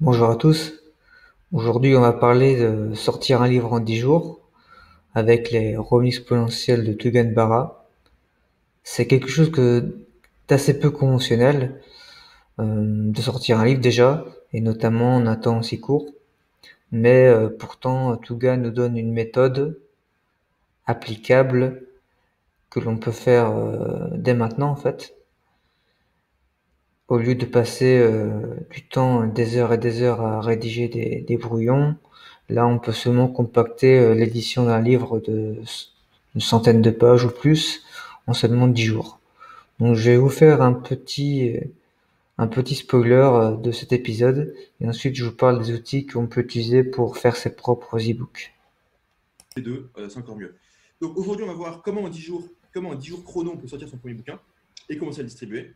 Bonjour à tous. Aujourd'hui, on va parler de sortir un livre en 10 jours avec les revenus exponentiels de Tugan Barra. C'est quelque chose d'assez peu conventionnel de sortir un livre déjà, et notamment en un temps aussi court. Mais pourtant, Tugan nous donne une méthode applicable que l'on peut faire dès maintenant en fait. Au lieu de passer du temps, des heures et des heures à rédiger des brouillons, là on peut seulement compacter l'édition d'un livre une centaine de pages ou plus en seulement 10 jours. Donc je vais vous faire un petit spoiler de cet épisode et ensuite je vous parle des outils qu'on peut utiliser pour faire ses propres e-books. Les deux, c'est encore mieux. Donc aujourd'hui, on va voir comment en 10 jours chrono, on peut sortir son premier bouquin et commencer à le distribuer.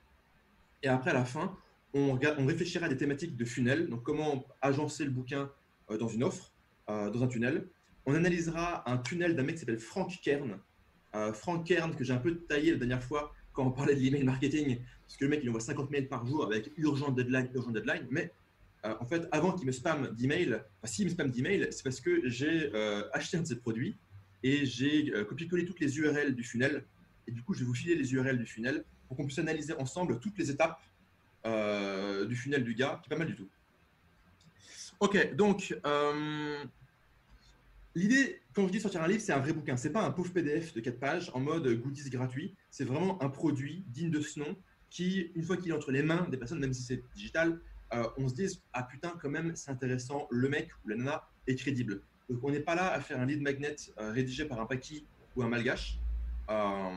Et après, à la fin, on réfléchira à des thématiques de funnel, donc comment agencer le bouquin dans une offre, dans un tunnel. On analysera un tunnel d'un mec qui s'appelle Frank Kern. Frank Kern, que j'ai un peu taillé la dernière fois quand on parlait de l'email marketing, parce que le mec, il envoie 50 mails par jour avec urgent deadline, mais en fait, avant qu'il me spamme d'emails, s'il me spamme d'emails, c'est parce que j'ai acheté un de ses produits et j'ai copié-collé toutes les URL du funnel. Et du coup, je vais vous filer les URL du funnel pour qu'on puisse analyser ensemble toutes les étapes du funnel du gars, qui est pas mal du tout. Ok, donc l'idée, quand je dis sortir un livre, c'est un vrai bouquin. C'est pas un pauvre PDF de 4 pages en mode goodies gratuit. C'est vraiment un produit digne de ce nom qui, une fois qu'il est entre les mains des personnes, même si c'est digital, on se dise ah putain quand même c'est intéressant, le mec ou la nana est crédible. Donc on n'est pas là à faire un lead magnet rédigé par un Paki ou un Malgache. Euh,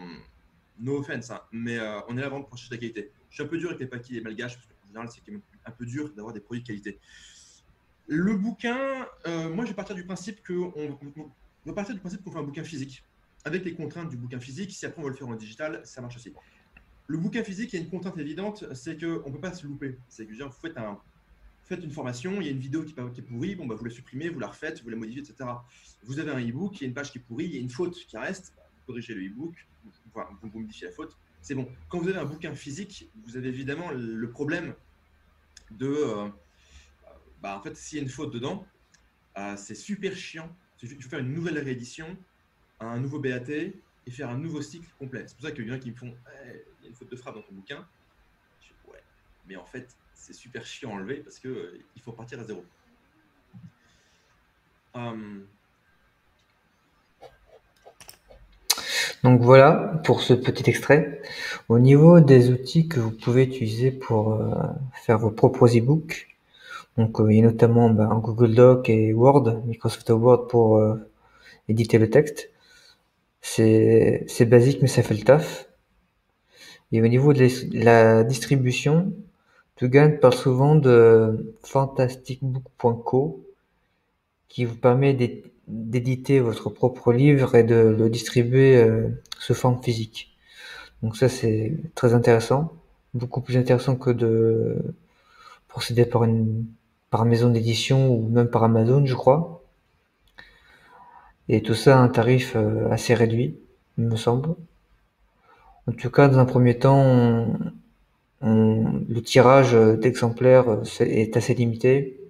no offense, hein, mais on est là vraiment pour chercher la qualité. Je suis un peu dur avec les Paki et les Malgaches parce qu'en général c'est quand même un peu dur d'avoir des produits de qualité. Le bouquin, moi je vais partir du principe qu'on va partir du principe qu'on fait un bouquin physique avec les contraintes du bouquin physique. Si après on veut le faire en digital, ça marche aussi. Le bouquin physique, il y a une contrainte évidente, c'est qu'on ne peut pas se louper. C'est que vous faites une formation, il y a une vidéo qui est pourrie, bon, bah, vous la supprimez, vous la refaites, vous la modifiez, etc. Vous avez un e-book, il y a une page qui est pourrie, il y a une faute qui reste, bah, vous corrigez le e-book, vous modifiez la faute, c'est bon. Quand vous avez un bouquin physique, vous avez évidemment le problème de en fait, s'il y a une faute dedans, c'est super chiant. Il faut faire une nouvelle réédition, un nouveau BAT et faire un nouveau cycle complet. C'est pour ça qu'il y en a qui me font il y a une faute de frappe dans ton bouquin. Je dis, ouais, mais en fait, c'est super chiant à enlever parce qu'il faut partir à zéro. Donc voilà pour ce petit extrait. Au niveau des outils que vous pouvez utiliser pour faire vos propres e-books, donc il y a notamment un Google Doc et Word, Microsoft Word pour éditer le texte. C'est basique mais ça fait le taf. Et au niveau de la distribution, Tugan parle souvent de fantasticbook.co qui vous permet d'éditer votre propre livre et de le distribuer sous forme physique. Donc ça c'est très intéressant, beaucoup plus intéressant que de procéder par maison d'édition ou même par Amazon, je crois. Et tout ça à un tarif assez réduit, il me semble. En tout cas, dans un premier temps, le tirage d'exemplaires est assez limité,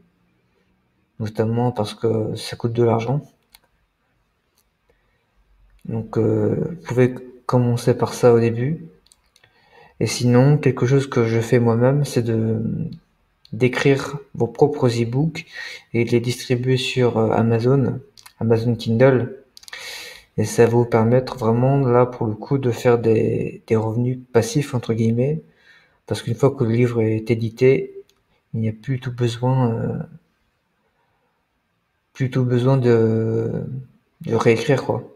notamment parce que ça coûte de l'argent. Donc, vous pouvez commencer par ça au début. Et sinon, quelque chose que je fais moi-même, c'est d'écrire vos propres e-books et de les distribuer sur Amazon Kindle. Et ça va vous permettre vraiment, là, pour le coup, de faire des revenus passifs, entre guillemets, parce qu'une fois que le livre est édité, il n'y a plus tout besoin de réécrire, quoi.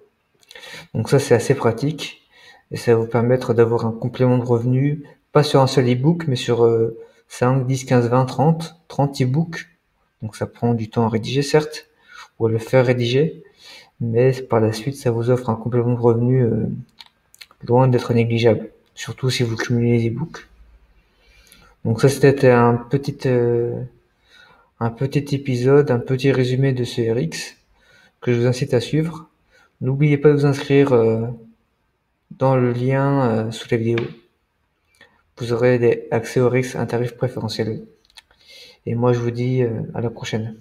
Donc ça, c'est assez pratique, et ça va vous permettre d'avoir un complément de revenus, pas sur un seul e-book, mais sur 5, 10, 15, 20, 30 e-books. Donc ça prend du temps à rédiger, certes, ou à le faire rédiger, mais par la suite, ça vous offre un complément de revenus loin d'être négligeable, surtout si vous cumulez les e-books. Donc ça, c'était un petit épisode, un petit résumé de ce RX que je vous incite à suivre. N'oubliez pas de vous inscrire dans le lien sous la vidéo. Vous aurez accès au RX à un tarif préférentiel. Et moi, je vous dis à la prochaine.